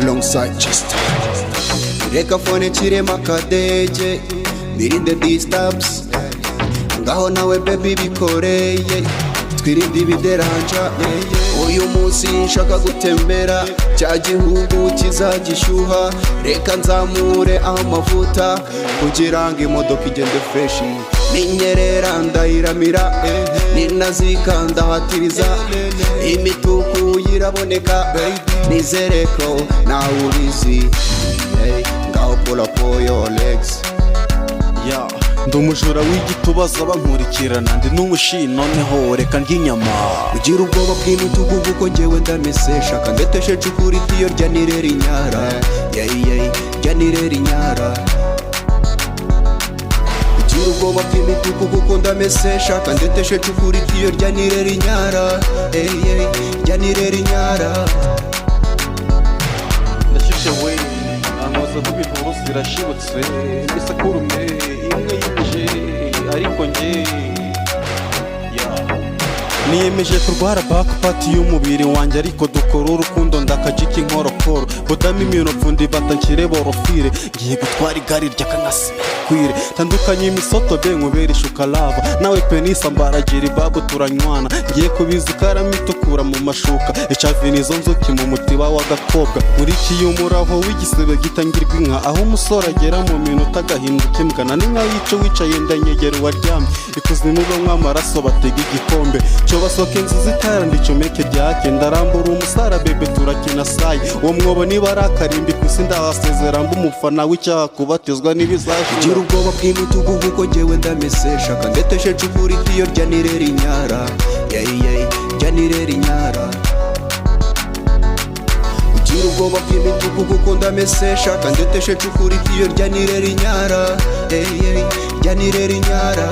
alongside Chester. Reka phone kirema kadege birinde disturbs ngaho nawe baby bikoreye twirinde ibideranja. Uyu munsi nshaka gutembera cya gihugu kizagishyuha, reka nzamure amavuta kugira ngo imodoka igende fresh. Ninyerera ndayiramira ninazika ndahatiriza, imituku yiraboneka nizere ko nawe ubizi. Ngaho pull up all your legs. Ndi umujura w'igitubaza bankurikirana, ndi n'umushi noneho reka ndyinyama. Ugira ubwoba bw'imitugu kuko njyewe ndamesesha, kandetesheje ukuri tiyo rya nirera inyara. Rya nirera inyara. Ugira ubwoba bw'imitugu kuko ndamesesha, kandetesheje ukuri tiyo rya nirera inyara. Rya nirera inyara. Ndashyushye we ankoza ku bivuru zirashibutse, imisakurume imwe yimije ariko njye niyemeje kurwara backpart y'umubiri wanjye, ariko dukora urukundo ndakajika inkorokoro budamo imyunopfundi batankire borofire. Ngiye gutwara igare ry'akanasi kwire tandukanye imisoto be nkubera ishuka lava, nawe penisa mbaragira ibabu turanywana. Ngiye kubiza ikaramu itukura mu mashuka, icavini izo nzuki mu mutiba w'agakobwa. Nkurikiye umuraho w'igisebe gitangirwa inka, aho umusore agera mu minota agahinduka imbwa. N'inka yica wicaye ndanyegera uwaryamye, ikuzimu banywa amaraso batega igikombe. Basohoka inzu zitara ndicomeke ryake, ndarambura umusara bebe turakina sayi. Uwo mwobo niba ari akarimbi kwisi ndahasezera mba umufana w'icyaha kubatizwa n'ibizashira. Ugira ubwoba bw'imitugu kuko njyewe ndamesesha, kandetesheje ukuri tiyo rya nirera inyara. Rya nirera inyara. Ugira ubwoba bw'imitugu kuko ndamesesha, kandetesheje ukuri tiyo rya nirera inyara. Rya nirera inyara.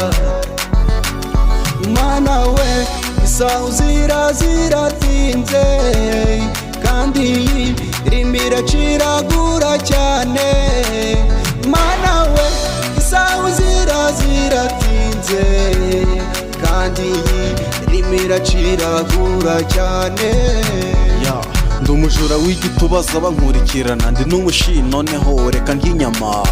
Mana we isaha ziratinze kandi rimira ciragura cyane. Mana we isaha ziratinze kandi rimira ciragura cyane. Ndi umujura w'igitubaza bankurikirana, ndi n'umushi noneho reka ndyinyama.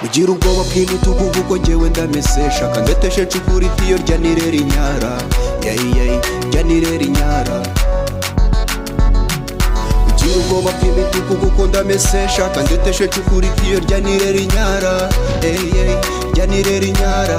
Ugira ubwoba bw'imitugu kuko njyewe ndamesesha, kandetesheje ukuri tiyo rya nirera inyara. Rya nirera inyara. Ugira ubwoba bw'imitugu kuko ndamesesha, kandetesheje ukuri tiyo rya nirera inyara. Rya nirera inyara.